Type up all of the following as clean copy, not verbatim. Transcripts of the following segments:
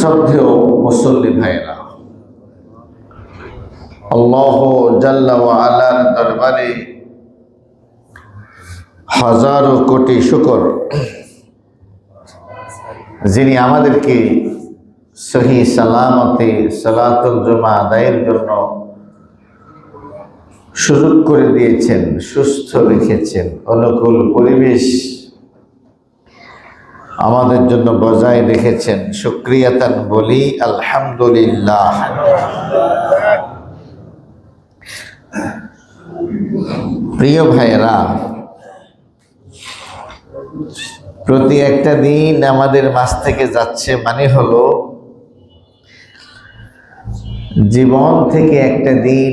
শ্রদ্ধেয় মুসল্লি ভাইরা, আল্লাহ জাল্লা ওয়া আলার দরবারে হাজারো কোটি শুকর, যিনি আমাদেরকে সহি সালামতে সালাতুল জুমা আদায়ের জন্য সুযোগ করে দিয়েছেন, সুস্থ রেখেছেন, অনুকূল পরিবেশ আমাদের জন্য বজায় রেখেছেন। শুকরিয়াতান বলি আলহামদুলিল্লাহ। প্রিয় ভাইয়েরা, প্রতি একটা দিন আমাদের মাঝ থেকে যাচ্ছে মানে হলো জীবন থেকে একটা দিন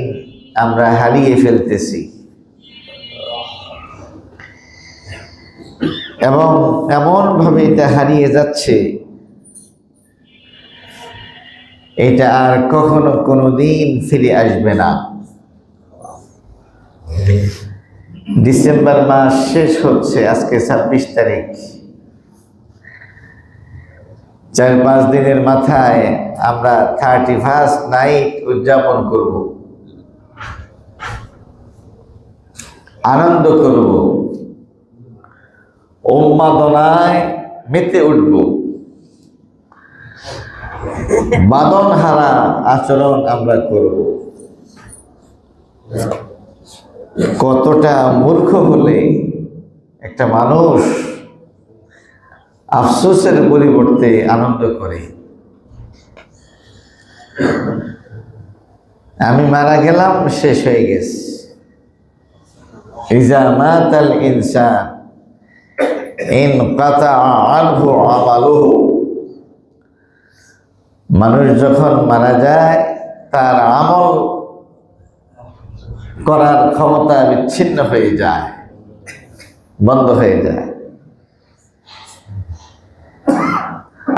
আমরা হারিয়ে ফেলতেছি, এবং এমনভাবে এটা হারিয়ে যাচ্ছে, এটা আর কখনো কোনো দিন ফিরে আসবে না। ডিসেম্বর মাস শেষ হচ্ছে, আজকে 26 তারিখ। 4-5 দিনের মাথায় আমরা 31st নাইট উদযাপন করব, আনন্দ করব, উন্মাদনায় মেতে উঠব, বাঁধনহারা আচরণ আমরা করব। কতটা মূর্খ হলে একটা মানুষ আফসোসের পরিবর্তে আনন্দ করে। আমি মারা গেলাম, শেষ হয়ে গেছে। ইজা মাতাল ইনসান ইনকাতা আনহু আমালুহু, মানুষ যখন মারা যায় তার আমল করার ক্ষমতা বিচ্ছিন্ন হয়ে যায়, বন্ধ হয়ে যায়।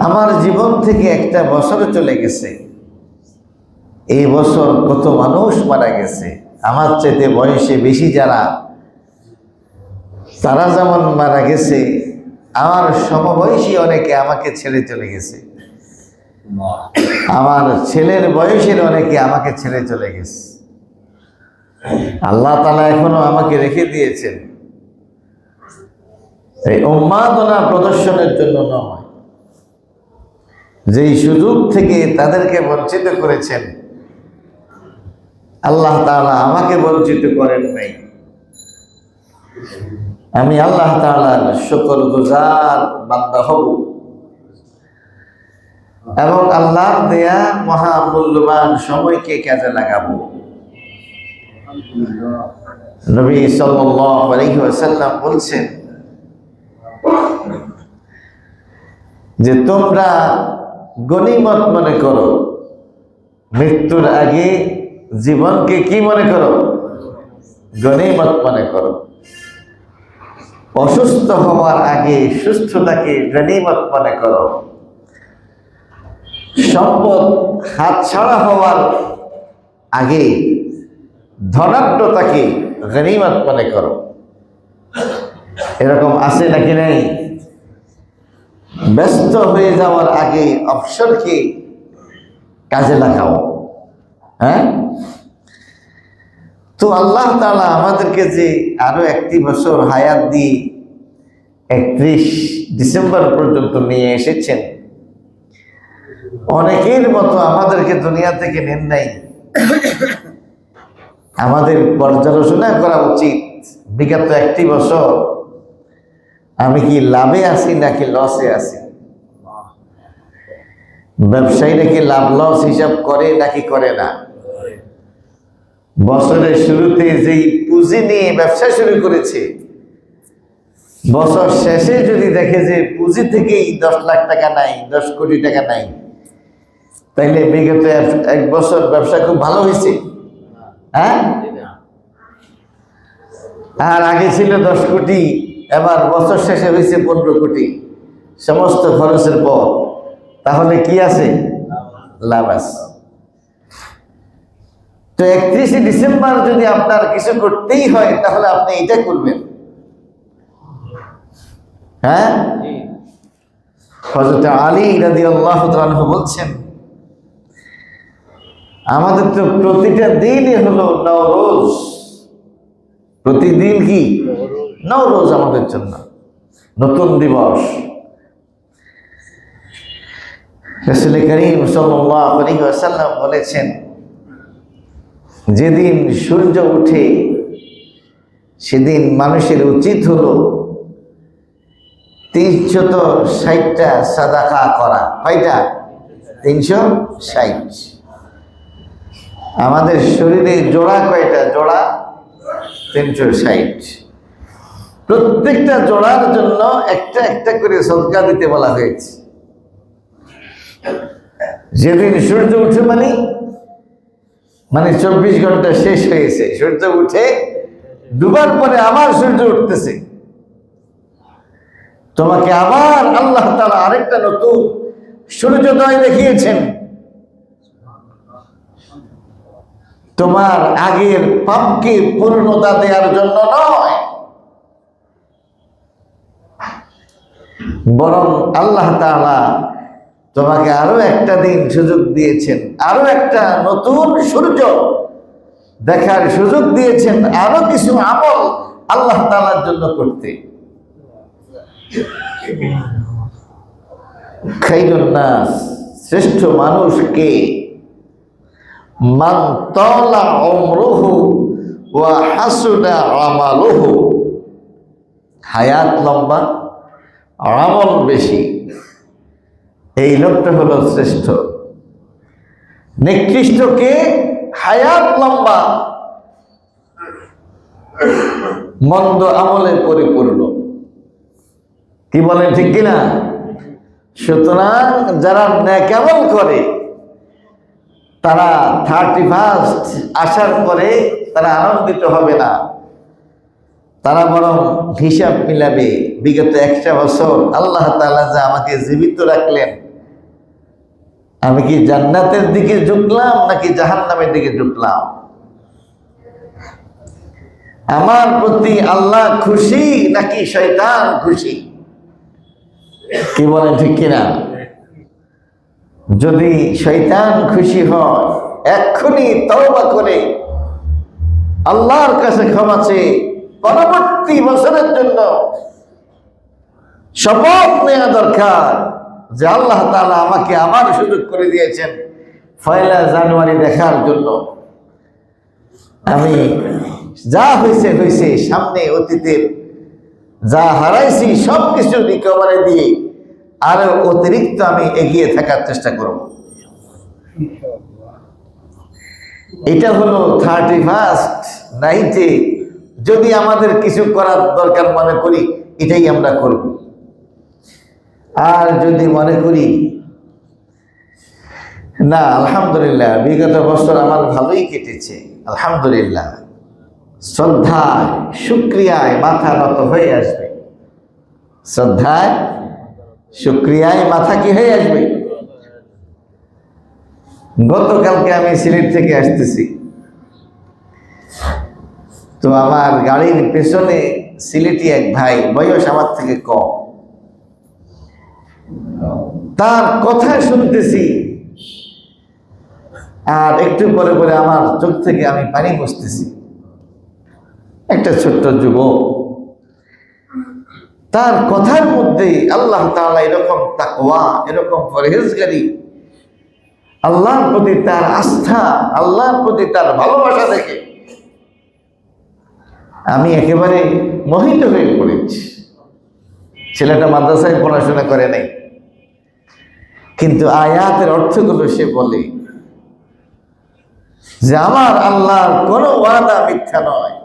আমার জীবন থেকে একটা বছর চলে গেছে, এই বছর কত মানুষ মারা গেছে। আমার চাইতে বয়সে বেশি যারা, তারা যেমন মারা গেছে, আমার সমবয়সী অনেকে আমাকে ছেড়ে চলে গেছে। আমার ছেলের বয়সের অনেকে আমাকে ছেড়ে চলে গেছে। আল্লাহ তাআলা এখনো আমাকে রেখে দিয়েছেন, এই উন্মাদনা প্রদর্শনের জন্য নয়। যেই সুযোগ থেকে তাদেরকে বঞ্চিত করেছেন, আল্লাহ তাআলা আমাকে বঞ্চিত করেন নাই। আমি আল্লাহ তাআলার শুকরগুজার বান্দা হব এবং আল্লাহর দেয়া মহামূল্যবান সময়কে কাজে লাগাবো। নবী সাল্লাল্লাহু আলাইহি ওয়াসাল্লাম বলছেন যে তোমরা গনিমত মনে করো, মৃত্যুর আগে জীবনকে কি মনে করো? গনিমত মনে করো। অসুস্থ হওয়ার আগে সুস্থতাকে গনিমত মনে করো। সম্পদ হাতছাড়া হওয়ার আগে ধনাঢ্যতাকে গনিমত মনে করো। এরকম আছে নাকি নাই? ব্যস্ত হয়ে যাওয়ার আগে অবসরকে কাজে লাগাও। হ্যাঁ, তো আল্লাহ তাআলা আমাদেরকে যে আরো 1টি বছর হায়াত দিয়ে 31 ডিসেম্বর পর্যন্ত নিয়ে এসেছেন, অনেকের মতো আমাদেরকে দুনিয়া থেকে নেন নাই। আমাদের পর্যালোচনা করা উচিত, বিগত 1টি বছর আমি কি লাভে আছি নাকি লসে আছি? ব্যবসায়ীরা কি লাভ লস হিসাব করে নাকি করে না? বছরের শুরুতে যেই পুঁজি নিয়ে ব্যবসা শুরু করেছে, বছর শেষে যদি দেখে যে পুঁজি থেকেই 10 লাখ টাকা নাই, 10 কোটি টাকা নাই, তাইলে বিগত 1 বছর ব্যবসা খুব ভালো হয়েছে। হ্যাঁ, আর আগে ছিল 10 কোটি, এবার বছর শেষে হয়েছে 15 কোটি, সমস্ত খরচের পর। তাহলে কি আছে? লাভ আছে। তো 31 ডিসেম্বর যদি আপনার কিছু করতেই হয়, তাহলে আপনি এটা করবেন। হ্যাঁ, হযরত আলী রাদিয়াল্লাহু তাআলা আনহু বলছেন, আমাদের তো প্রতিটা দিনই হলো নওরোজ। প্রতিদিন কি নওরোজ আমাদের জন্য নতুন দিবস। রাসূল করিম সাল্লাল্লাহু আলাইহি ওয়াসাল্লাম বলেছেন, যেদিন সূর্য ওঠে সেদিন মানুষের উচিত হলো 360টা সাদাকা করা। কয়টা? 360। আমাদের শরীরে জোড়া কয়টা? জোড়া 360। প্রত্যেকটা জোড়ার জন্য একটা একটা করে সদকা দিতে বলা হয়েছে। যেদিন সূর্য উঠে মানে 24 ঘন্টা শেষ হয়েছে, সূর্য উঠে ডুবার পরে আবার সূর্য উঠতেছে, তোমাকে আবার আল্লাহ তাআলা আরেকটা নতুন সূর্যোদয় দেখিয়েছেন। তোমার আগের পাপকে পূর্ণতা দেওয়ার জন্য নয়, বরং আল্লাহ তাআলা তোমাকে আরো একটা দিন সুযোগ দিয়েছেন, আরো একটা নতুন সূর্য দেখার সুযোগ দিয়েছেন, আরো কিছু আমল আল্লাহ তাআলার জন্য করতে। খাইরুন নাস, শ্রেষ্ঠ মানুষ কে? মান তালা উমরুহু ওয়া হাসুনা আমালুহু, হায়াত লম্বা, আমল বেশি, এই লোকটা হলো শ্রেষ্ঠ। নিকৃষ্ট কে? হায়াত লম্বা, মন্দ আমলে পরিপূর্ণ। কি বলেন, ঠিক কিনা? সুতরাং যারা নেকামল করে তারা 31 আসার পরে তারা আনন্দিত হবে না, তারা বরং হিসাব মিলাবে। বিগত 100 বছর আল্লাহ তাআলা যা আমাকে জীবিত রাখলেন, আমি কি জান্নাতের দিকে ঝুঁকলাম নাকি জাহান্নামের দিকে ঝুঁকলাম? আমার প্রতি আল্লাহ খুশি নাকি শয়তান খুশি? কি বলেন, ঠিক কিনা? যদি শয়তান খুশি হয়, এক্ষুনি তওবা করে আল্লাহর কাছে ক্ষমা চেয়ে পরবর্তী বছরের জন্য শপথ নেওয়া দরকার যে আল্লাহ তাআলা আমাকে আবার সুযোগ করে দিয়েছেন 1 জানুয়ারি দেখার জন্য। আমি যা হয়েছে হয়েছে, সামনে অতীতের যা হারাইছি সব কিছু রিকভারি দিয়ে আরো অতিরিক্ত আমি এগিয়ে থাকার চেষ্টা করব। এটা হলো 31st নাইটে যদি আমাদের কিছু করার দরকার মনে করি, এটাই আমরা করব। আর যদি মনে করি না আলহামদুলিল্লাহ বিগত বছর আমার ভালোই কেটেছে, আলহামদুলিল্লাহ, শ্রদ্ধায় শুকরিয়ায় মাথা নত হয়ে আসবে। শ্রদ্ধায় শুকরিয়ায় মাথা কি হয়ে আসবে? গতকালকে আমি সিলেট থেকে আসতেছি, তো আমার গাড়ির পেছনে সিলেটি এক ভাই, বয়স আমার থেকে কম, তার কথা শুনতেছি আর একটু পরে পরে আমার চোখ থেকে আমি পানি মুছতেছি। একটা ছোট্ট যুবক, তার কথার মধ্যে আল্লাহ তাআলা এরকম তাকওয়া, এরকম পরহেজগারি, আল্লাহর প্রতি তার আস্থা, আল্লাহর প্রতি তার ভালোবাসা দেখে আমি একেবারে মোহিত হয়ে পড়েছি। ছেলেটা মাদ্রাসায় পড়াশোনা করে নাই, কিন্তু আয়াতের অর্থগুলো সে বলে যে আমার আল্লাহর কোনো ওয়াদা মিথ্যা নয়।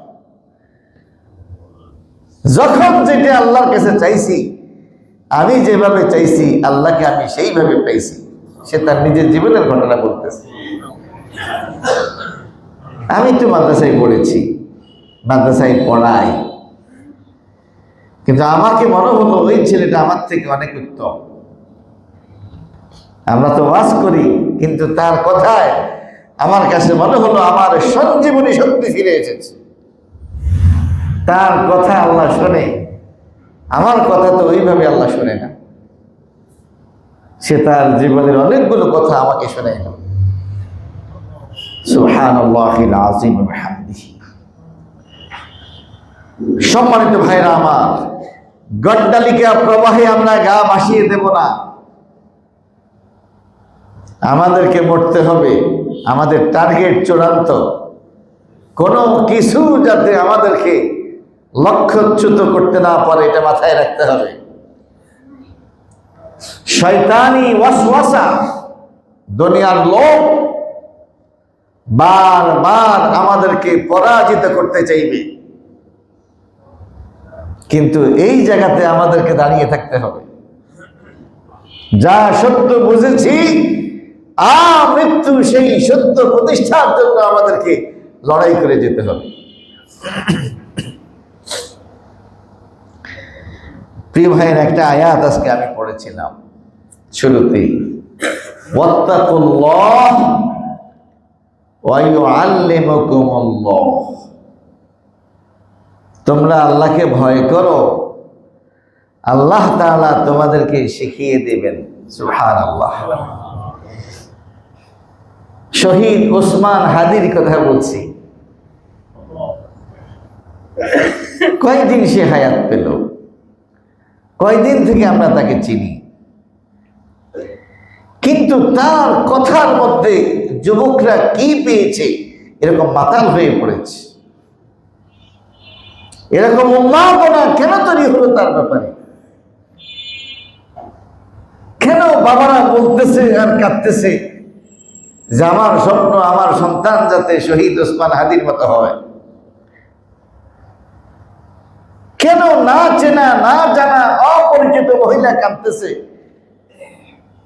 যখন যেটা আল্লাহর কাছে চাইছি, আমি যেভাবে চাইছি আল্লাহকে আমি সেইভাবে পাইছি। সে তার নিজের জীবনের ঘটনা বলতেছে। আমি তো মাদ্রাসায় পড়েছি, মাদ্রাসায় পড়াই, কিন্তু আমাকে মনে হলো ওই ছেলেটা আমার থেকে অনেক উত্তম। আমরা তো ওয়াজ করি, কিন্তু তার কথায় আমার কাছে মনে হলো আমার সঞ্জীবনী শক্তি ফিরে এসেছে। তার কথা আল্লাহ শোনে, আমার কথা তো ওইভাবে আল্লাহ শোনে না। সে তার জীবনের অনেকগুলো কথা আমাকে শোনাইল। সুবহানাল্লাহিল আযীম ওয়া বিহামদিহি। সম্মানিত ভাইরা আমার, গড্ডালিকা প্রবাহে আমরা গা ভাসিয়ে দেব না। আমাদেরকে মরতে হবে, আমাদের টার্গেট চূড়ান্ত। কোনো কিছু যাতে আমাদেরকে লক্ষ্যচ্যুত করতে না পারে, এটা মাথায় রাখতে হবে। শয়তানি ওয়াসওয়াসা, দুনিয়ার লোক বারবার আমাদেরকে পরাজিত করতে চাইবে, কিন্তু এই জায়গাতে আমাদেরকে দাঁড়িয়ে থাকতে হবে। যা সত্য বুঝেছি মৃত্যু, সেই সত্য প্রতিষ্ঠার জন্য আমাদেরকে লড়াই করে যেতে হবে। প্রিয় ভাইয়ের, একটা আয়াত আজকে আমি পড়েছিলাম শুরুতেই, ওয়াত্তাকুল্লাহ ওয়া ইউআল্লিমুকুমুল্লাহ। তোমরা আল্লাহকে ভয় করো, আল্লাহ তাআলা তোমাদেরকে শিখিয়ে দেবেন। সুবহানাল্লাহ। শহীদ ওসমান হাদির কথা বলছি। কয়দিন সে হায়াত পেল, কয়দিন থেকে আমরা তাকে চিনি, কিন্তু তার কথার মধ্যে যুবকরা কি পেয়েছে, এরকম মাতাল হয়ে পড়েছে। এরকম উন্মাদনা কেন তৈরি হলো তার ব্যাপারে? কেন বাবারা বলতেছে আর কাঁদতেছে যে আমার স্বপ্ন, আমার সন্তান যাতে শহীদ ওসমান হাদির মতো হয়? কেন না চেনা না জানা অপরিচিত মহিলা কাঁদতেছে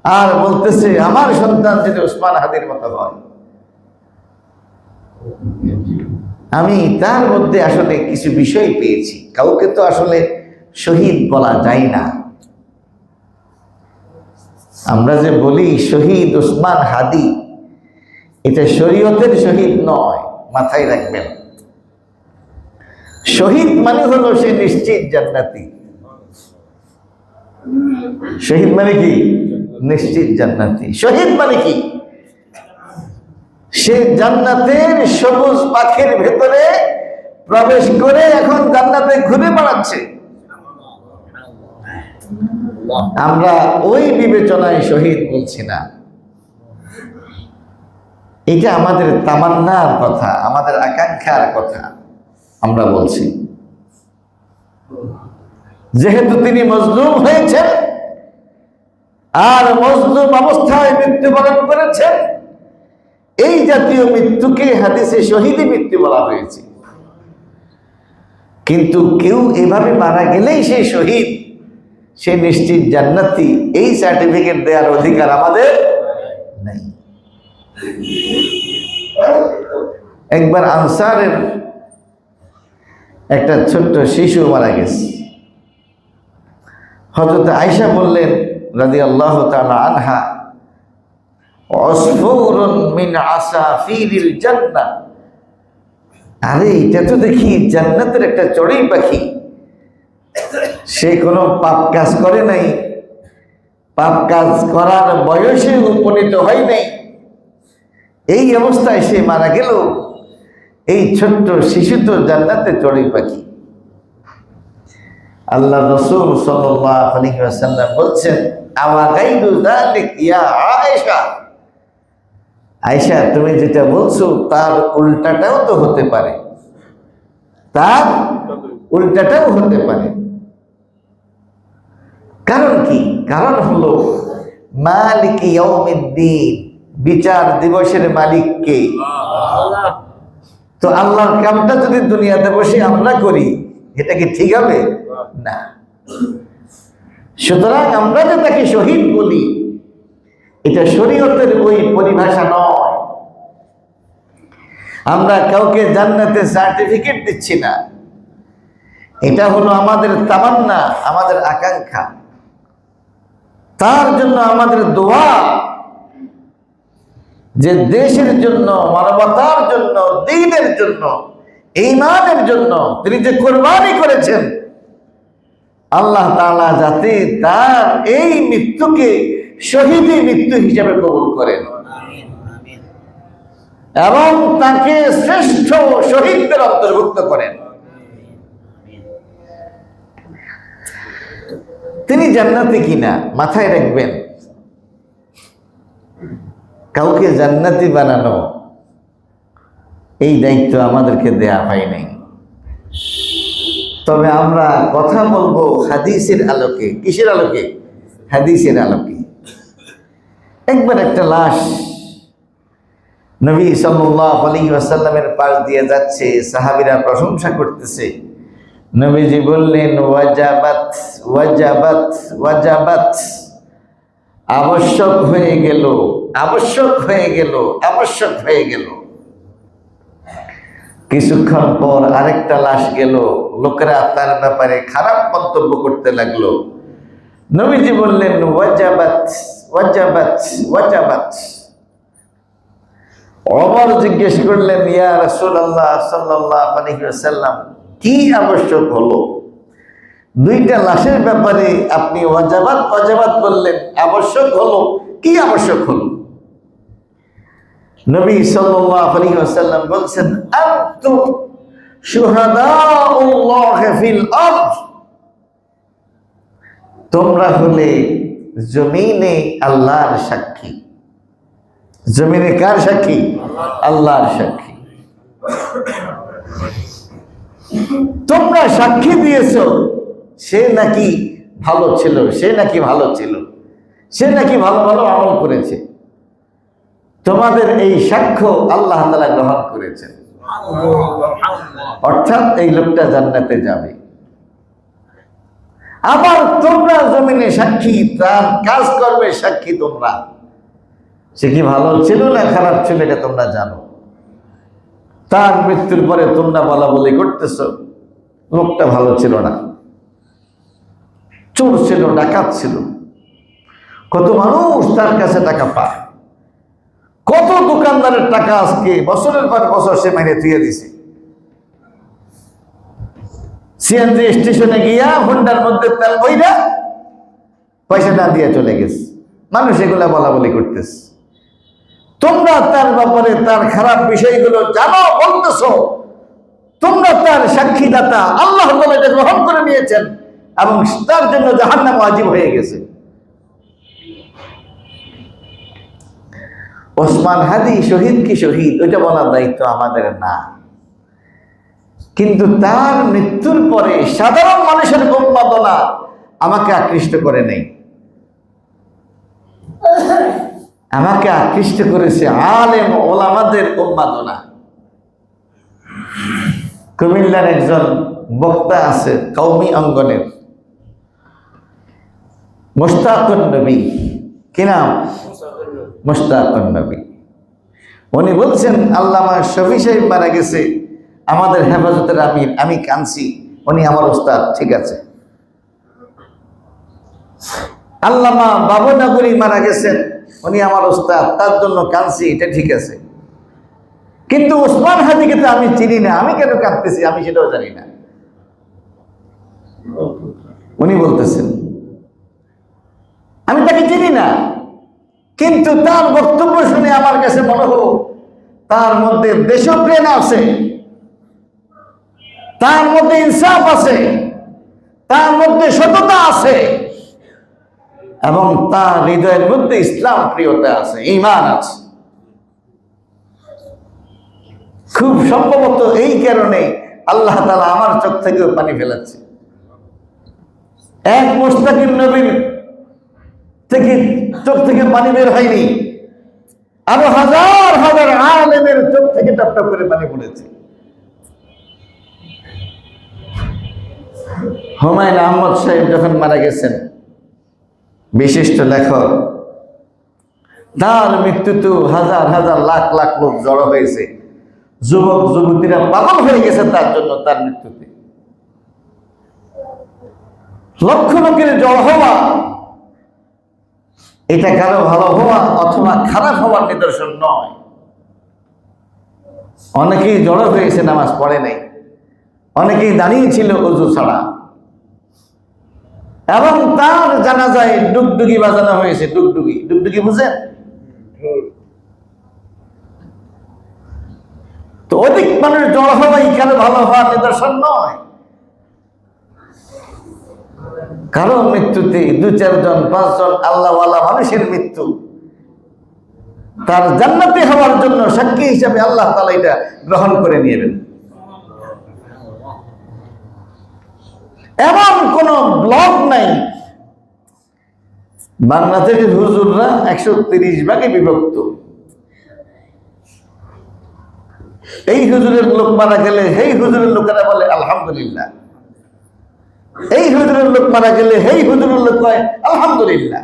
আর বলতেছে আমার সন্তান যদি ওসমান হাদির মতো হয়? আমি তার মধ্যে আসলে কিছু বিষয় পেয়েছি। কাউকে তো আসলে শহীদ বলা যায় না। আমরা যে বলি শহীদ ওসমান হাদি, এটা শরীয়তের শহীদ নয়, মাথায় রাখবেন। শহীদ মানে হলো সে নিশ্চিত জান্নাতি। শহীদ মানে কি? নিশ্চিত জান্নাতি। শহীদ মানে কি? সে জান্নাতের সবুজ পাখির ভেতরে প্রবেশ করে এখন জান্নাতে ঘুরে বেড়াচ্ছে। আমরা ওই বিবেচনায় শহীদ বলছি না। এটা আমাদের তামান্নার কথা, আমাদের আকাঙ্ক্ষার কথা আমরা বলছি। যেহেতু তিনি মজলুম হয়েছেন আর মজলুম অবস্থায় মৃত্যুবরণ করেছেন, এই জাতীয় মৃত্যুকে হাদিসে শহীদি মৃত্যু বলা হয়েছে। কিন্তু কেউ এভাবে মারা গেলেই সে শহীদ, সে নিশ্চিত জান্নাতি, এই সার্টিফিকেট দেওয়ার অধিকার আমাদের নেই। একবার আনসারের একটা ছোট্ট শিশু মারা গেছে। হযরত আয়েশা বললেন রাদিয়াল্লাহু তাআলা আনহা, আসফুরুন মিন আসাফিরিল জান্নাহ। আরে এটা তো দেখি জান্নাতের একটা চড়ুই পাখি। সে কোনো পাপ কাজ করে নাই, পাপ কাজ করার বয়সে উপনীত হয় নাই, এই অবস্থায় সে মারা গেল। এই ছোট্ট শিশু তো জান্নাতে চড়ুই পাখি। আল্লাহ রাসূল সাল্লাল্লাহু আলাইহি ওয়াসাল্লাম বলছেন, আওয়া গায়রু যালিক ইয়া আয়েশা, আয়েশা তুমি যেটা বলছো তার উল্টাটাও তো হতে পারে, তার উল্টাটাও হতে পারে। কারণ কি? কারণ হলো মালিক ইয়াউমিদ্দিন, বিচার দিবসের মালিক কে? আল্লাহ। তো আল্লাহর কামটা যদি দুনিয়াতে বসে আমরা করি, এটা কি ঠিক হবে? না। সুতরাং আমরা যে তাকে শহীদ বলি, এটা শরীয়তের ওই পরিভাষা নয়। আমরা কাউকে জান্নাতের সার্টিফিকেট দিচ্ছি না। এটা হলো আমাদের তামান্না, আমাদের আকাঙ্ক্ষা। তার জন্য আমাদের দোয়া, যে দেশের জন্য, মানবতার জন্য, দ্বীনের জন্য, ঈমানের জন্য তিনি যে কুরবানি করেছেন, আল্লাহ তাআলা যাতে তার এই মৃত্যুকে শহীদী মৃত্যু হিসেবে কবুল করেন এবং তাকে শ্রেষ্ঠ শহীদদের অন্তর্ভুক্ত করেন। তিনি জান্নাতি কিনা মাথায় রাখবেন, কাউকে জান্নাতি বানানো এই দায়িত্ব আমাদেরকে দেয়া হয় নাই। তবে আমরা কথা বলবো হাদিসের আলোকে। কিসের আলোকে? হাদিসের আলোকে। একবার একটা লাশ নবী সাল্লাল্লাহু আলাইহি ওয়াসাল্লামের পাশ দিয়ে যাচ্ছে, সাহাবীরা প্রশংসা করতেছে। নবীজি বললেন, ওয়াজাবাত ওয়াজাবাত ওয়াজাবাত, আবশ্যক হয়ে গেল, আবশ্যক হয়ে গেল, আবশ্যক হয়ে গেল। কিছুক্ষণ পর আরেকটা লাশ গেল, লোকেরা তার ব্যাপারে খারাপ মন্তব্য করতে লাগলো। নবীজি বললেন, ওয়াজাবাত ওয়াজাবাত ওয়াজাবাত। ওমর জিজ্ঞেস করলেন, ইয়া রাসূলুল্লাহ সাল্লাল্লাহু আলাইহি ওয়াসাল্লাম, কি আবশ্যক হলো? দুইটা লাশের ব্যাপারে আপনি ওয়াজাবাত ওয়াজাবাত বললেন, আবশ্যক হলো, কি আবশ্যক হলো? নবী সাল্লাল্লাহু আলাইহি ওয়াসাল্লাম বলছেন, আনতুম শুহাদাউল্লাহি ফিল আরদ, তোমরা হলে জমিনে আল্লাহর সাক্ষী। জমিনে কার সাক্ষী? আল্লাহর সাক্ষী। তোমরা সাক্ষী দিয়েছো সে নাকি ভালো ছিল, সে নাকি ভালো ছিল, সে নাকি ভালো ভালো আমল করেছে। তোমাদের এই সাক্ষ্য আল্লাহ তাআলা গ্রহণ করেছেন, অর্থাৎ এই লোকটা জান্নাতে যাবে। আবার তোমরা জমিনে সাক্ষী, তার কাজ করবে সাক্ষী তোমরা, সে কি ভালো ছিল না খারাপ ছিল এটা তোমরা জানো। তার মৃত্যুর পরে তোমরা বলা বলি করতেছ লোকটা ভালো ছিল না, চোর ছিল, ডাকাত ছিল। কত মানুষ তার কাছে টাকা পায়, কত দোকানদারের টাকা আজকে বছরের পর বছর সে মেরে ধুয়ে দিছে। সিএনজি স্টেশনে গিয়া হোন্ডার মধ্যে তেল বইরা পয়সা না দিয়ে চলে গেছে, মানুষ এগুলা বলা বলি করতেছে। তোমরা তার ব্যাপারে তার খারাপ বিষয়গুলো জানো, বলতেছ, তোমরা তার সাক্ষীদাতা। আল্লাহ তাআলা এটা গ্রহণ করে নিয়েছেন এবং তার জন্য জাহান্নাম ওয়াজিব হয়ে গেছে। ওসমান হাদি শহীদ কি শহীদ ওইটা বলার দায়িত্ব আমাদের না, কিন্তু তার মৃত্যুর পরে সাধারণ মানুষের উন্মাদনা আমাকে আকৃষ্ট করে নেই, আমাকে আকৃষ্ট করেছে আলেম ওলামাদের উন্মাদনা। কুমিল্লার একজন বক্তা আছে কওমি অঙ্গনের, মুশতাকুন নবী, কি নাম? মুশতাকুন নবী। উনি বলছেন, আল্লামা শফি সাহেব মারা গেছে, আমাদের হেফাজতের আমির, আমি কাঁদছি, উনি আমার ওস্তাদ, ঠিক আছে। আল্লামা বাবুনগরী মারা গেছেন, উনি আমার ওস্তাদ, তার জন্য কাঁদছি, এটা ঠিক আছে। কিন্তু ওসমান হাদিকে তো আমি চিনি না, আমি কেন কাঁদতেছি আমি সেটাও জানি না, উনি বলতেছেন। আমি তাকে চিনি না, কিন্তু তার বক্তব্য শুনে আমার কাছে মনে হলো তার মধ্যে দেশপ্রেম আছে, তার মধ্যে ইনসাফ আছে, তার মধ্যে সততা আছে এবং তার হৃদয়ের মধ্যে ইসলাম প্রিয়তা আছে, ঈমান আছে। খুব সম্ভবত এই কারণে আল্লাহ তাআলা আমার চোখ থেকেও পানি ফেলাচ্ছে। এক মুস্তাকিম নবীর থেকে চোখ থেকে পানি বের হয়নি, আরো হাজার হাজার আলেমের চোখ থেকে টপ টপ করে পানি পড়েছে। হুমায়ুন আহমদ সাহেব যখন মারা গেছেন, বিশিষ্ট লেখক, তার মৃত্যুতে হাজার হাজার লাখ লাখ লোক জড়ো হয়েছে, যুবক যুবতীরা পাগল হয়ে গেছে তার জন্য, তার মৃত্যুতে। লক্ষ লোকের জড় হওয়া এটা কারো ভালো হওয়া অথবা খারাপ হওয়ার নিদর্শন নয়। অনেকেই জড়ো হয়েছে, নামাজ পড়ে নাই, অনেকেই দাঁড়িয়ে ছিল অজু ছাড়া, এবং তার জানাজায় ডুগডুগি বাজানো হয়েছে। ডুগডুগি, ডুগডুগি বুঝেন? তো অধিক মানুষ জড় হওয়াই কেন ভালো হওয়ার নিদর্শন নয়। কারো মৃত্যুতে 2-4 জন 5 জন আল্লাহওয়ালা মানুষের মৃত্যু তার জান্নাতি হওয়ার জন্য সাক্ষী হিসাবে আল্লাহ তাআলা এটা গ্রহণ করে নিয়েবেন। এমন কোন ব্লক নাই। বাংলাদেশের হুজুররা 130 ভাগে বিভক্ত। এই হুজুরের লোক মারা গেলে এই হুজুরের লোকেরা বলে আলহামদুলিল্লাহ, এই হুজুরের লোক মারা গেলে এই হুজুরের লোক কয় আলহামদুলিল্লাহ।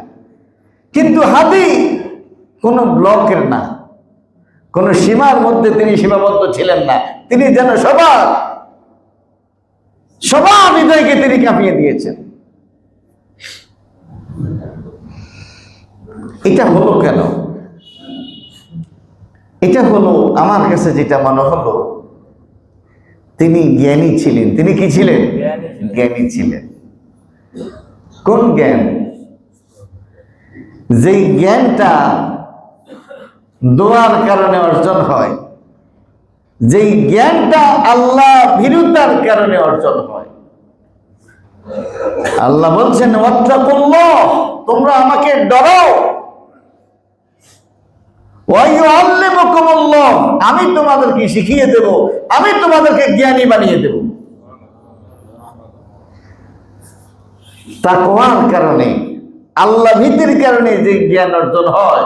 কিন্তু হাদি কোন ব্লকের না, কোন সীমার মধ্যে তিনি সীমাবদ্ধ ছিলেন না। তিনি যেন সবার হৃদয়কে তিনি কাঁপিয়ে দিয়েছেন। এটা হলো কেন? এটা হলো আমার কাছে যেটা মনে হলো, তিনি জ্ঞানী ছিলেন। তিনি কি ছিলেন? জ্ঞানী ছিলেন। কোন জ্ঞান? যেই জ্ঞানটা দোয়ার কারণে অর্জন হয়, যেই জ্ঞানটা আল্লাহ ভীরুতার কারণে অর্জন হয়। আল্লাহ বলছেন ওয়াত্তাকুল্লাহ, তোমরা আমাকে ডরো, ওয়ায়ুআল্লিমুকুমুল্লাহ, আমি তোমাদেরকে শিখিয়ে দেব, আমি তোমাদেরকে জ্ঞানী বানিয়ে দেব। তাকওয়ার কারণে, আল্লাহ ভীতির কারণে যে জ্ঞান অর্জন হয়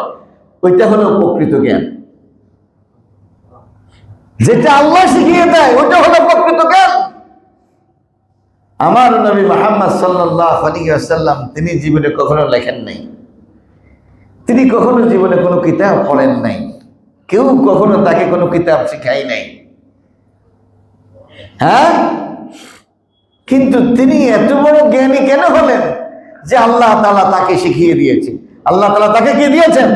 ওইটা হলো প্রকৃত জ্ঞান। যেটা আল্লাহ শিখিয়ে দেয় ওটা হলো প্রকৃত জ্ঞান। আমার নবী মুহাম্মদ সাল্লাল্লাহু আলাইহি ওয়াসাল্লাম তিনি জীবনে কখনো লেখেন নাই, তিনি কখনো জীবনে কোনো কিতাব পড়েন নাই, কেউ কখনো তাকে কোনো কিতাব শিখাই নাই। হ্যাঁ, কিন্তু তিনি এত বড় জ্ঞানী কেন হলেন? যে আল্লাহ তাআলা তাকে শিখিয়ে দিয়েছে। আল্লাহ তাআলা তাকে কি দিয়েছেন?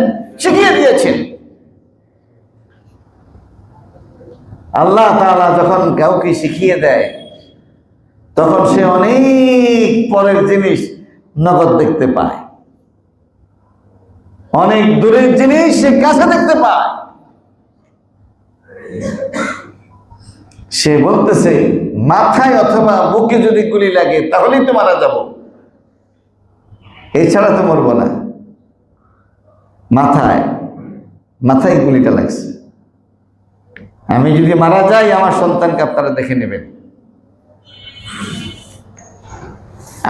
শিখিয়ে দিয়েছেন। আল্লাহ তাআলা যখন কাউকে শিখিয়ে দেয় তখন সে অনেক পরের জিনিস নগদ দেখতে পায়, অনেক দূরের জিনিস সে কাছে দেখতে পায়। সে বলতেছে মাথায় অথবা বুকে যদি গুলি লাগে তাহলেই তো মারা যাব, এছাড়া তো মরবো না। মাথায় গুলিটা লাগছে, আমি যদি মারা যাই আমার সন্তানকে আপনারা দেখে নেবেন।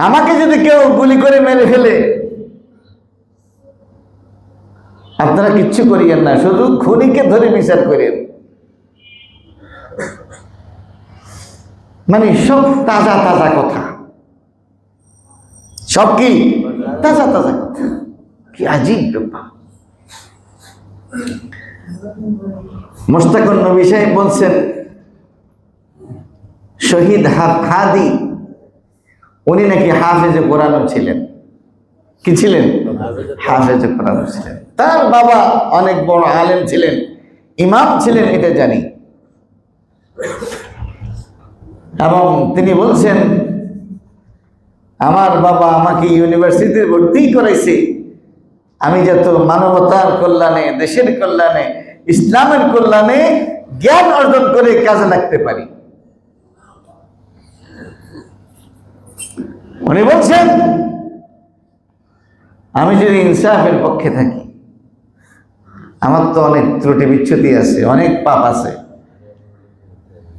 আমাকে যদি কেউ গুলি করে মেরে ফেলে আপনারা কিচ্ছু করিয়েন না, শুধু খুনিকে ধরে বিচার করেন। মানে সব তাজা তাজা কথা, সব কি তাজা তাজা কথা। কি আজীব ব্যাপার। মুশতাকুন নবী সাহেব বলছেন শহীদ হাদি উনি নাকি হাফেজে কোরআন ছিলেন। কি ছিলেন? হাফেজে কোরআন ছিলেন। তার বাবা অনেক বড় আলেম ছিলেন, ইমাম ছিলেন, এটা জানি। এবং তিনি বলছেন আমার বাবা আমাকে ইউনিভার্সিটিতে ভর্তি করাইছে আমি যত মানবতার কল্যাণে, দেশের কল্যাণে, ইসলামের কল্যাণে জ্ঞান অর্জন করে কাজে লাগতে পারি। উনি বলছেন আমি যদি ইনসাফের পক্ষে থাকি, আমার তো অনেক ত্রুটি বিচ্ছুতি আছে, অনেক পাপ আছে,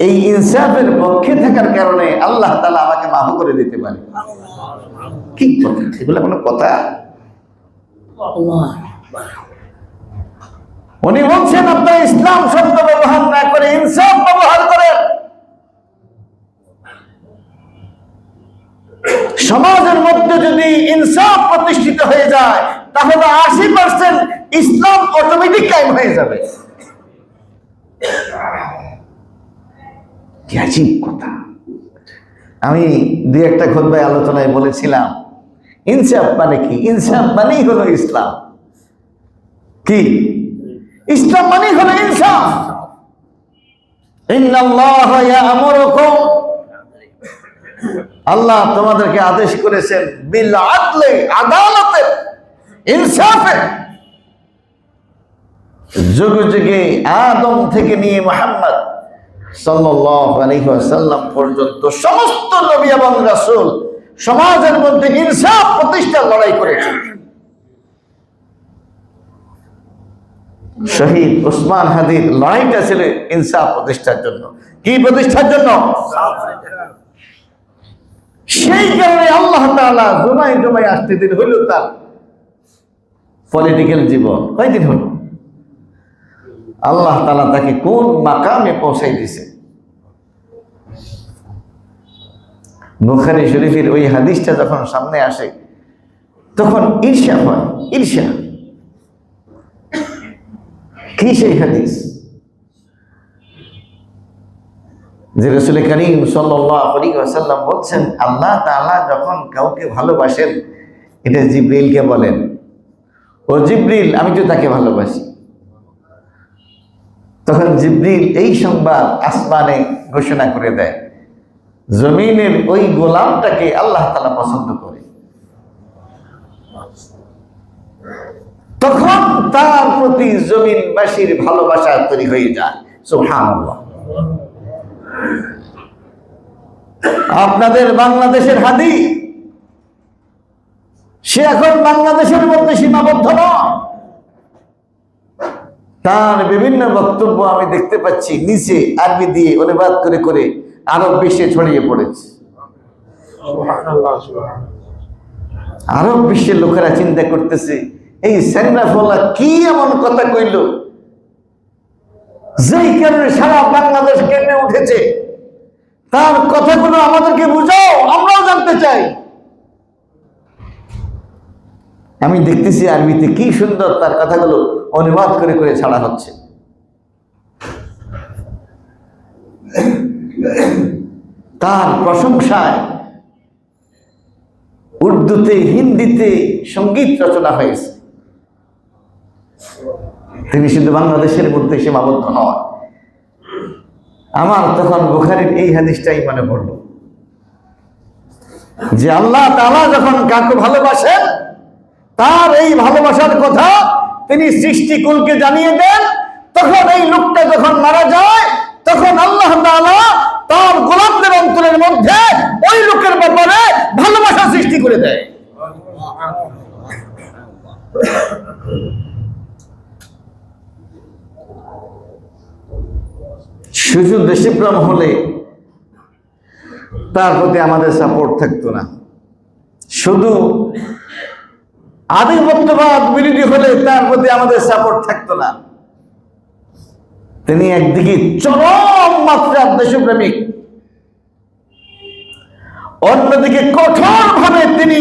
এই ইনসাফের পক্ষে থাকার কারণে আল্লাহ তাআলা আমাকে মাফ করে দিতে পারে। কি কথা? এগুলো কোনো কথা? উনি বলছেন আপনার ইসলাম শব্দ ব্যবহার না করে ইনসাফ ব্যবহার করেন। সমাজের মধ্যে যদি ইনসাফ প্রতিষ্ঠিত হয়ে যায় তাহলে 80% ইসলাম অটোমেটিক কায়েম হয়ে যাবে। কি আজীব কথা। আমি দুই একটা খুতবায় আলোচনায় বলেছিলাম ইনসাফ মানে কি? ইনসাফ মানেই হলো ইসলাম। কি? ইসলাম মানেই হলো ইনসাফ। ইন্নাল্লাহা ইয়া'মুরুকুম আল্লাহ তোমাদেরকে আদেশ করেছেন বিল আদলে, আদালতে, ইনসাফে। যুগে যুগে আদম থেকে নিয়ে মুহাম্মদ সাল্লাল্লাহু আলাইহি ওয়াসাল্লাম পর্যন্ত সমস্ত নবী এবং রাসূল সমাজের মধ্যে ইনসাফ প্রতিষ্ঠার লড়াই করেছেন। শহীদ ওসমান হাদির লড়াইটা ছিল ইনসাফ প্রতিষ্ঠার জন্য। কি প্রতিষ্ঠার জন্য? সেই কারণে আল্লাহ তাআলা জুমায় জুমায় আসতে দিন হইল তার পলিটিক্যাল জীবন কয়দিন হল, আল্লাহ তাআলা তাকে কোন মাকামে পৌঁছাই দিছে। বুখারী শরীফের ওই হাদিসটা যখন সামনে আসে তখন ঈর্ষা হয়। ঈর্ষা কি সেই হাদিস? যে রাসূল করিম সাল্লাল্লাহু আলাইহি ওয়াসাল্লাম বলছেন আল্লাহ তাআলা যখন কাউকে ভালোবাসেন এটা জিবরিলকে বলেন, ও জিবরিল আমি তো তাকে ভালোবাসি। তখন জিবরিল এই সংবাদ আসমানে ঘোষণা করে দেয়, জমিনের ওই গোলামটাকে আল্লাহ তাআলা পছন্দ করে। তখন তার প্রতি জমিনবাসীর ভালোবাসা তৈরি হয়ে যায়। সুবহানাল্লাহ। আপনাদের বাংলাদেশের হাদি সে এখন বাংলাদেশের মধ্যে সীমাবদ্ধ নয়। তার বিভিন্ন বক্তব্য আমি দেখতে পাচ্ছি নিচে আরবি দিয়ে অনুবাদ করে করে আরব বিশ্বে ছড়িয়ে পড়েছে। আরব বিশ্বের লোকেরা চিন্তা করতেছে এই সেন্ডাফোলা কি এমন কথা কইল যেই কারণে সারা বাংলাদেশ কেঁপে উঠেছে, তার কথাগুলো আমাদেরকে বুঝাও, আমরাও জানতে চাই। আমি দেখতেছি আরবিতে কি সুন্দর তার কথাগুলো অনুবাদ করে করে ছাড়া হচ্ছে। তার প্রশংসায় উর্দুতে হিন্দিতে সঙ্গীত রচনা হয়েছে। তিনি শুধু বাংলাদেশের মধ্যে সীমাবদ্ধ নয়। আমার তখন বুখারীর এই হাদিসটাই মনে পড়ল যে আল্লাহ তাআলা যখন কাউকে ভালোবাসেন তার এই ভালোবাসার কথা তিনি সৃষ্টিকুলকে জানিয়ে দেন। তখন এই লোকটা যখন মারা যায় তখন আল্লাহ তাআলা তার গোলামদের অন্তরের মধ্যে ওই লোকের ব্যাপারে ভালোবাসা সৃষ্টি করে দেয়। শুধু দেশপ্রেম হলে তার প্রতি আমাদের সাপোর্ট থাকতো না, শুধু আধিপত্যবাদ বিরোধী হলে তার প্রতি আমাদের সাপোর্ট থাকতো না। তিনি একদিকে চরম মাত্রার দেশপ্রেমিক, অন্যদিকে কঠোরভাবে তিনি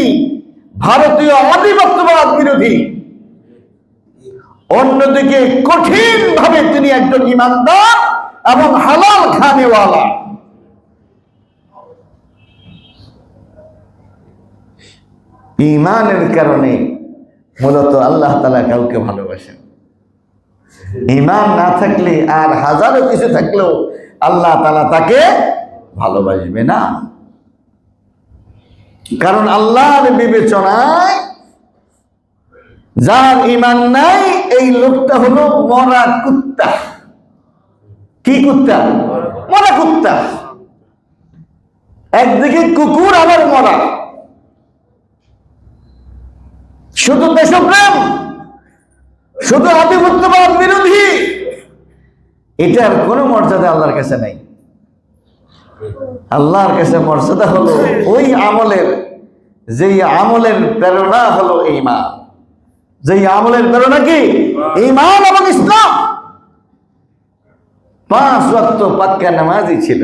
ভারতীয় আধিপত্যবাদ বিরোধী, অন্যদিকে কঠিনভাবে তিনি একজন ইমানদার এবং হালাল খানেওয়ালা। ঈমানের কারণে মূলত আল্লাহ তাআলা কাউকে ভালোবাসেন। ঈমান না থাকলে আর হাজারো কিছু থাকলেও আল্লাহ তাআলা তাকে ভালোবাসবে না। কারণ আল্লাহর বিবেচনায় যার ঈমান নাই এই লোকটা হলো মরা কুত্তা। কি কুত্তা? মরা কুত্তা। একদিকে কুকুর আবার মরা। শুধু দেশপ্রেম, শুধু আধিপত্যবাদ বিরোধী, এটার কোনো মর্যাদা আল্লাহর কাছে নাই। আল্লাহর কাছে মর্যাদা হলো ওই আমলের, যেই আমলের প্রেরণা হলো ঈমান। যেই আমলের প্রেরণা কি? ঈমান এবং ইসলাম। 5 ওয়াক্ত পাক্কা নামাজই ছিল।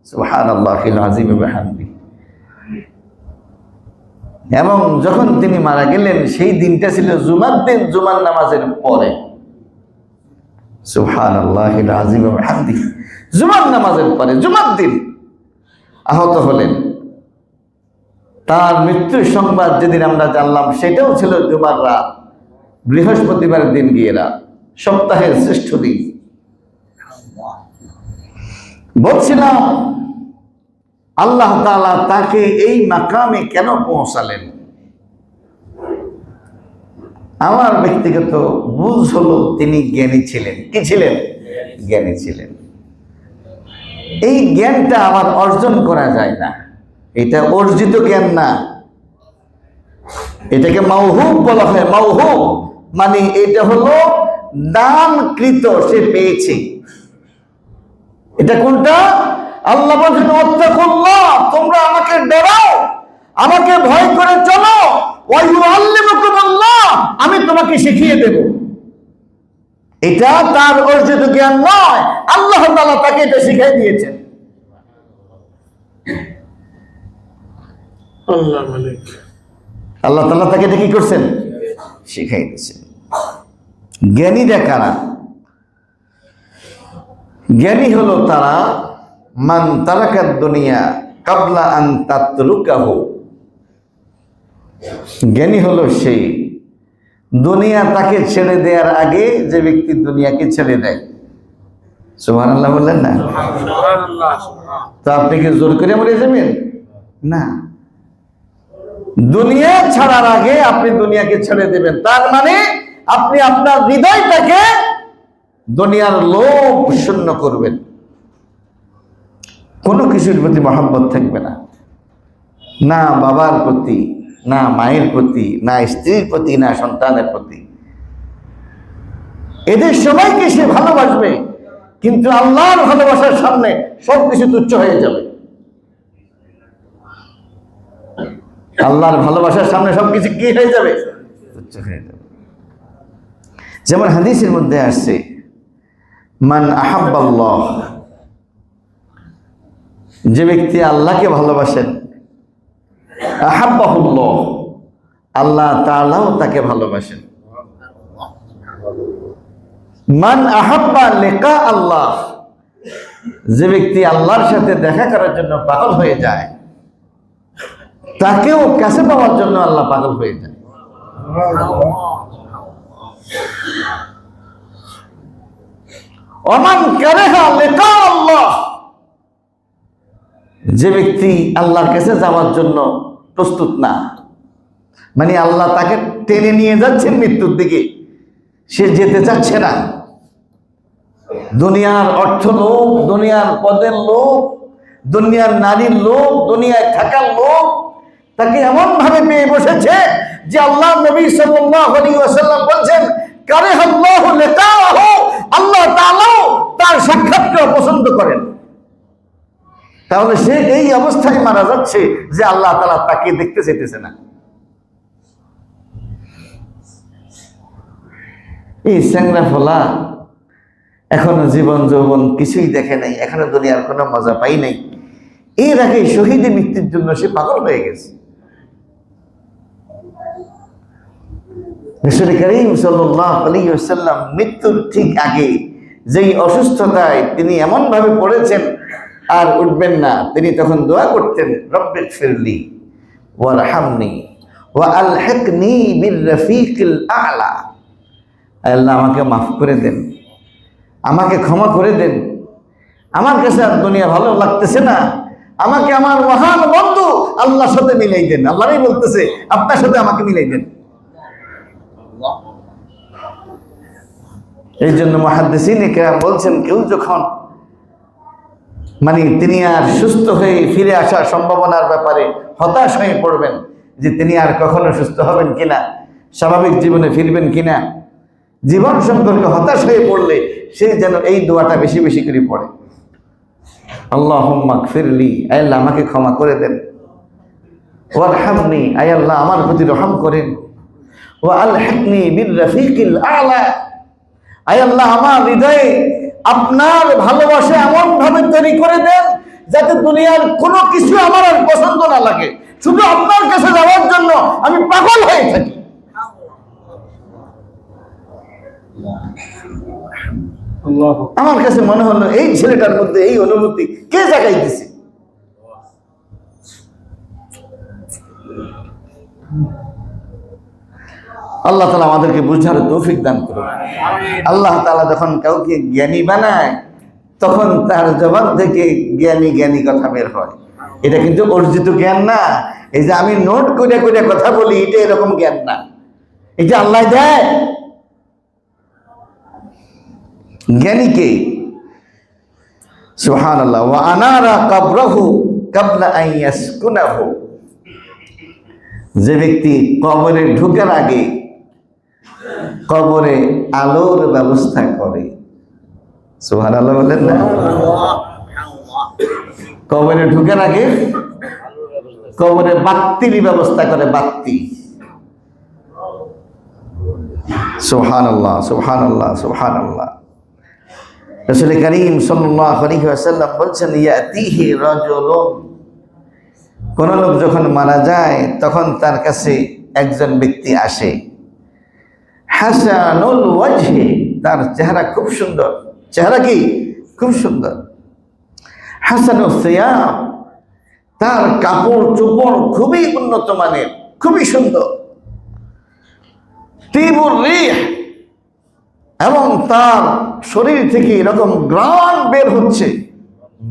সুবহানাল্লাহিল আযীম ওয়া বিহামদিহি। এবং যখন তিনি মারা গেলেন সেই দিনটা ছিল জুমার দিন, জুমার নামাজের পরে। সুবহানাল্লাহিল আযীম ওয়া বিহামদিহি। জুমার নামাজের পরে, জুমার দিন আহত হলেন। তার মৃত্যুর সংবাদ যেদিন আমরা জানলাম সেটাও ছিল জুমার রাত, বৃহস্পতিবারের দিন গিয়ে রাত, সপ্তাহের শ্রেষ্ঠ দিন। বলছিলাম আল্লাহ তাআলা তাকে এই মাকামে কেন পৌঁছালেন? আমার ব্যক্তিগত বুঝ হলো তিনি জ্ঞানী ছিলেন। কি ছিলেন? জ্ঞানী ছিলেন। এই জ্ঞানটা আবার অর্জন করা যায় না, এটা অর্জিত জ্ঞান না, এটাকে মাওহুব বলা হয়। মাওহুব মানে এটা হলো দানকৃত, সে পেয়েছে। এটা কোনটা? আল্লাহ বলেন ওয়াত্তাকুল্লাহ, তোমরা আমাকে ডরাও, আমাকে ভয় করে চলো, ওয়া ইউআল্লিমুকুমুল্লাহ, আমি তোমাকে শিখিয়ে দেব। এটা তার অর্জিত জ্ঞান নয়, আল্লাহ তাআলা তাকে এটা শিখিয়ে দিয়েছেন। আল্লাহ তাআলা তাকে এটা কি করছেন? শিখাই দিয়েছেন। জ্ঞানীরা কারা? জ্ঞানী হলো তারা মান তারাকাদ দুনিয়া কাবলা আন তাতরুকাহু। জ্ঞানী হলো সেই দুনিয়া তাকে ছেড়ে দেওয়ার আগে যে ব্যক্তি দুনিয়াকে ছেড়ে দেয়। সুবহানাল্লাহ বললেন না? তো আপনি কি জোর করে মরে যাবেন? না, দুনিয়া ছাড়ার আগে আপনি দুনিয়াকে ছেড়ে দেবেন। তার মানে আপনি আপনার হৃদয়টাকে দুনিয়ার লোভ শূন্য করবেন, কোনো কিছুর প্রতি মহব্বত থাকবে না, না বাবার প্রতি, না মায়ের প্রতি, না স্ত্রীর প্রতি, না সন্তানের প্রতি। এদের সবাইকে সে ভালোবাসবে, কিন্তু আল্লাহর ভালোবাসার সামনে সবকিছু তুচ্ছ হয়ে যাবে। আল্লাহর ভালোবাসার সামনে সবকিছু কি হয়ে যাবে? তুচ্ছ হয়ে যাবে। যেমন হাদিসের মধ্যে আসছে, মান আহাব্বাল্লাহ, যে ব্যক্তি আল্লাহকে ভালোবাসেন, আহাব্বাহুল্লাহ, আল্লাহ তাআলাও তাকে ভালোবাসেন। মান আহাব্বা লিকা আল্লাহ, যে ব্যক্তি আল্লাহর সাথে দেখা করার জন্য পাগল হয়ে যায়, তাকেও কাছে পাওয়ার জন্য আল্লাহ পাগল হয়ে যায়। ওমান কারাহা লিকা আল্লাহ, যে ব্যক্তি আল্লাহর কাছে যাওয়ার জন্য প্রস্তুত না, মানে আল্লাহ তাকে টেনে নিয়ে যাচ্ছেন মৃত্যুর দিকে, সে যেতে চাচ্ছে না। দুনিয়ার অর্থ লোভ, দুনিয়ার পদের লোভ, দুনিয়ার নারীর লোভ, দুনিয়ায় থাকার লোভ তাকে এমন ভাবে পেয়ে বসেছে যে আল্লাহ নবী সাল্লাল্লাহু আলাইহি ওয়াসাল্লাম বলেন, কারাহাল্লাহু লিকাহু, আল্লাহ তাআলাও তার সাক্ষাৎকে পছন্দ করেন। তাহলে সে এই অবস্থায় মারা যাচ্ছে যে আল্লাহ তাআলা তাকে দেখতে চাইতেছে না। এই স্যাংরা ফলা এখনো জীবন যৌবন কিছুই দেখে নাই, এখনো দুনিয়ার কোনো মজা পাই নাই, এর আগে শহীদের মৃত্যুর জন্য সে পাগল হয়ে গেছে। রাসূল করিম সাল্লাল্লাহু আলাইহি ওয়াসাল্লাম মৃত্যুর ঠিক আগে যেই অসুস্থতায় তিনি এমন ভাবে পড়েছেন আর উঠবেন না, তিনি তখন দোয়া করতেন, রব্বিগফিরলি ওয়ারহামনি ওয়া আলহিকনি বির রফিকিল আ'লা, আল্লাহ আমাকে মাফ করে দেন, আমাকে ক্ষমা করে দেন, আমার কাছে আর দুনিয়া ভালো লাগতেছে না, আমাকে আমার মহান বন্ধু আল্লাহর সাথে মিলাই দেন। আল্লাহই বলতেছে আপনার সাথে আমাকে মিলাই দেন। এই জন্য মুহাদ্দিসিনে কেরাম বলছেন, কেউ যখন মানে তিনি আর সুস্থ হয়ে ফিরে আসার সম্ভাবনার ব্যাপারে হতাশ হয়ে পড়বেন, যে তিনি আর কখনো সুস্থ হবেন কিনা, স্বাভাবিক জীবনে ফিরবেন কিনা, জীবন সম্পর্কে হতাশ হয়ে পড়লে সে যেন এই দোয়াটা বেশি বেশি করে পড়ে, আল্লাহুম্মা গফিরলি, আয় আল্লাহ আমাকে ক্ষমা করে দেন, ওয়ারহামনি, আয় আল্লাহ আমার প্রতি রহম করেন, ওয়া আলহিকনি বির রফিকিল আ'লা, আয় আল্লাহ আমার হৃদয়ে আপনার ভালোবাসা এমন ভাবে তৈরি করে দেন যাতে দুনিয়ার কোনো কিছু আমার আর পছন্দ না লাগে, শুধু আপনার কাছে যাওয়ার জন্য আমি পাগল হয়ে থাকি। আমার কাছে মনে হলো এই ছেলেটার মধ্যে এই অনুভূতি কে জাগাই দিছে। আল্লাহ তাআলা আমাদেরকে বুঝার তৌফিক দান করুন। আল্লাহ তাআলা যখন কাউকে জ্ঞানী বানায় তখন তার জবান থেকে জ্ঞানী জ্ঞানী কথা বের হয়। এটা কিন্তু অর্জিত জ্ঞান না। এই যে আমি নোট করে করে কথা বলি, এটা এরকম জ্ঞান না, এটা আল্লাহ দেয়। জ্ঞানীকে সুবহানাল্লাহ। ওয়া আনারা কবরহু ক্বাবলা আন ইয়াসকুনাহু, যে ব্যক্তি কবরে ঢোকার আগে কবরে আলোর ব্যবস্থা করে। সুবহানাল্লাহ বলেন না? কবরে ঢোকার আগে কবরে বাত্তির ব্যবস্থা করে, বাত্তি। সুবহানাল্লাহ, সুবহানাল্লাহ, সুবহানাল্লাহ। রাসূল করিম সাল্লাল্লাহু আলাইহি ওয়াসাল্লাম বলছেন, ইয়াতিহি রাজুলুন, কোন লোক যখন মারা যায় তখন তার কাছে একজন ব্যক্তি আসে, হাসানুল ওয়াজহি, তার চেহারা খুব সুন্দর। চেহারা কি? খুব সুন্দর। হাসানুল সিয়াব, তার কাপড় চোপড় খুবই উন্নত মানের, খুবই সুন্দর। তিবুর রিহ, এবং তার শরীর থেকে এরকম গ্রান বের হচ্ছে,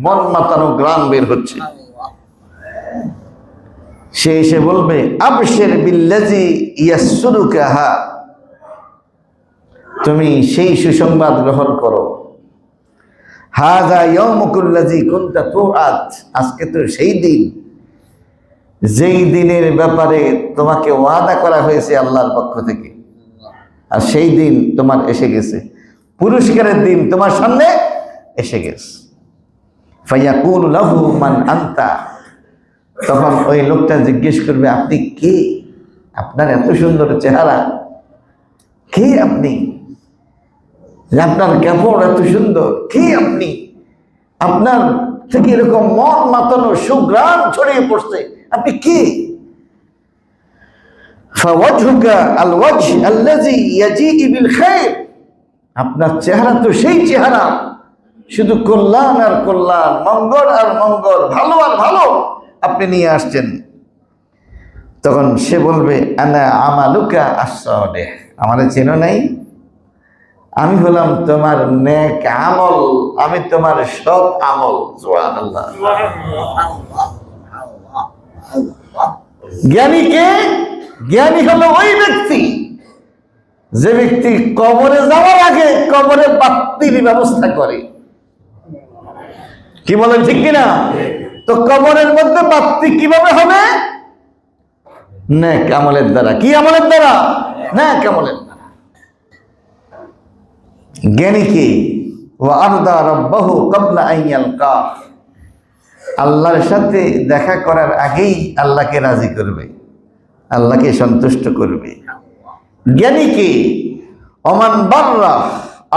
মন মাতানো গ্রান বের হচ্ছে। সে এসে বলবে, আবশির বিল্লাযী ইয়াসুরুকাহা, তুমি সেই সুসংবাদ গ্রহণ করো। হাযা ইয়াউমুকুল্লাযী কুনতা তুআদ, আজকে তো সেই দিন যেই দিনের ব্যাপারে তোমাকে ওয়াদা করা হয়েছে আল্লাহর পক্ষ থেকে, আর সেই দিন তোমার এসে গেছে, পুরস্কারের দিন তোমার সামনে এসে গেছে। ফায়াকুলু লাহু মান আনতা, তখন ওই লোকটা জিজ্ঞেস করবে, আপনি কে? আপনার এত সুন্দর চেহারা, কে আপনি? আপনার কাপড় এত সুন্দর, কে আপনি? আপনার থেকে এরকম মন মাতানো সুঘ্রাণ ছড়িয়ে পড়ছে, আপনি কে? ফাওয়াজহুকা আল ওয়াজহ আল্লাযী ইয়াজী বিল খায়র, আপনার চেহারা তো সেই চেহারা, শুধু কল্যাণ আর কল্যাণ, মঙ্গল আর মঙ্গল, ভালো আর ভালো আপনি নিয়ে আসছেন। তখন সে বলবে, আনা আমালুকা as-সালিহ, আমারে চেনো নাই? আমি হলাম তোমার নেক আমল, আমি তোমার সৎ আমল। সুবহানাল্লাহ। জ্ঞানী কে? জ্ঞানী হলো ওই ব্যক্তি যে ব্যক্তি কবরে যাওয়ার আগে কবরে বাত্তির ব্যবস্থা করে। কি বলেন, ঠিক কিনা? তো কবরের মধ্যে বাত্তি কিভাবে হবে? নেক আমলের দ্বারা। কি আমলের দ্বারা? নেক আমলের দ্বারা। জ্ঞানী কি? ওয়া আরদা রাব্বাহু ক্বাবলা আন ইয়ালকা, আল্লাহর সাথে দেখা করার আগেই আল্লাহকে রাজি করবে, আল্লাহকে সন্তুষ্ট করবে। জ্ঞানী কি? ওমান বাররা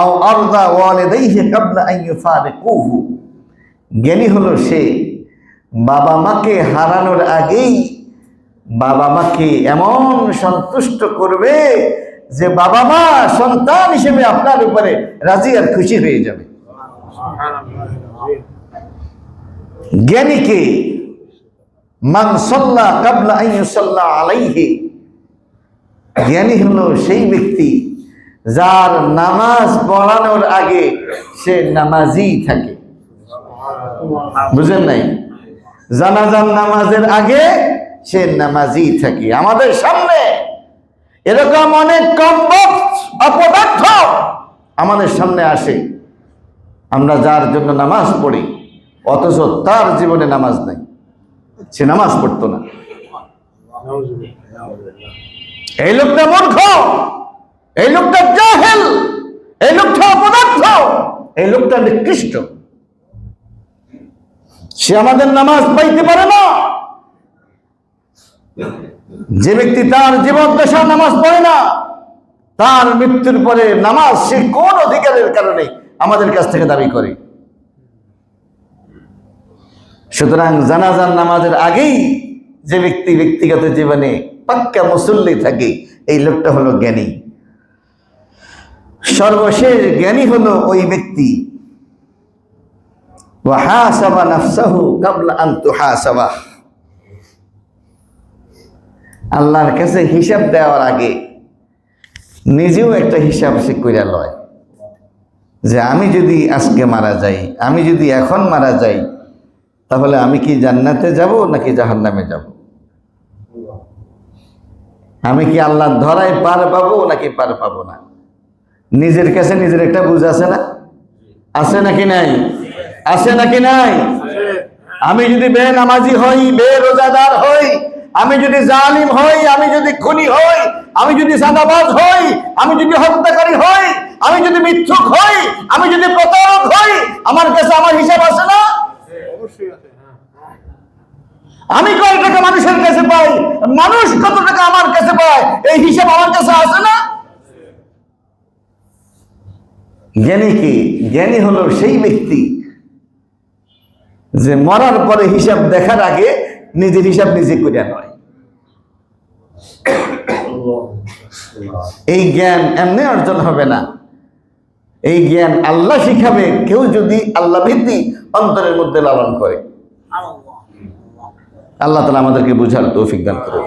আও আরদা ওয়ালিদাইহি ক্বাবলা আন ইউফারিকুহু, জ্ঞানী হলো সে বাবা মাকে হারানোর আগেই বাবা মাকে এমন সন্তুষ্ট করবে যে বাবা মা সন্তান হিসেবে আপনার উপরে রাজি আর খুশি হয়ে যাবে। জ্ঞানী কে? মান সাল্লা ক্বাবলা আন ইউসাল্লা আলাইহি, জ্ঞানী হলো সেই ব্যক্তি যার নামাজ পড়ানোর আগে সে নামাজি থাকে। বুঝেন নাই? জানাজার নামাজের আগে সে নামাজি থাকে। আমাদের সামনে এরকম অনেক অপদার্থ আমাদের সামনে আসে, আমরা যার জন্য নামাজ পড়ি, অথচ তার জীবনে নামাজ নাই, সে নামাজ পড়তো না। এই লোকটা মূর্খ, এই লোকটা জাহেল, এই লোকটা অপদার্থ, এই লোকটা নিকৃষ্ট, সে আমাদের নামাজ পাইতে পারে না। যে ব্যক্তি তার জীবন দশা নামাজ পড়ে না, তার মৃত্যুর পরে নামাজ সে কোন অধিকারের কারণে আমাদের কাছ থেকে দাবি করে। সুতরাং জানাজার নামাজের আগেই যে ব্যক্তি ব্যক্তিগত জীবনে পাক্কা মুসল্লি থাকে, এই লোকটা হলো জ্ঞানী। সর্বশেষ জ্ঞানী হলো ওই ব্যক্তি ওয়া হাসাবা নাফসাহু ক্বাবলা আন তুহাসাবা, আল্লাহর কাছে হিসাব দেওয়ার আগে নিজেও একটা হিসাব সে কইরা লয় যে আমি যদি আজকে মারা যাই, আমি যদি এখন মারা যাই, তাহলে আমি কি জান্নাতে যাব নাকি জাহান্নামে যাব? আমি কি আল্লাহর ধরায় পার পাবো নাকি পার পাবো না? নিজের কাছে নিজের একটা বুঝ আছে না? আছে নাকি নাই? আছে নাকি নাই? আমি যদি বেনামাজি হই, বেরোজাদার হই, আমি যদি জালিম হই, আমি যদি খুনি হই, আমি যদি সাদাবাজ হই, আমি যদি হত্যাকারী হই, আমি যদি মিথ্যুক হই, আমি যদি প্রতারক হই, আমার কাছে আমার হিসাব আছে না? অবশ্যই আছে। আমি কয় টাকা মানুষের কাছে পাই, মানুষ কত টাকা আমার কাছে পায়, এই হিসাব আমার কাছে আছে না? জ্ঞানী কি? জ্ঞানী হলো সেই ব্যক্তি যে মরার পরে হিসাব দেখার আগে নিজের হিসাব নিজে করে নয়। এই জ্ঞান এমনি অর্জন হবে না, এই জ্ঞান আল্লাহ শিখাবে কেউ যদি আল্লাহ ভীতি অন্তরের মধ্যে লালন করে। আল্লাহ তাআলা আমাদেরকে বুঝার তৌফিক দান করুন।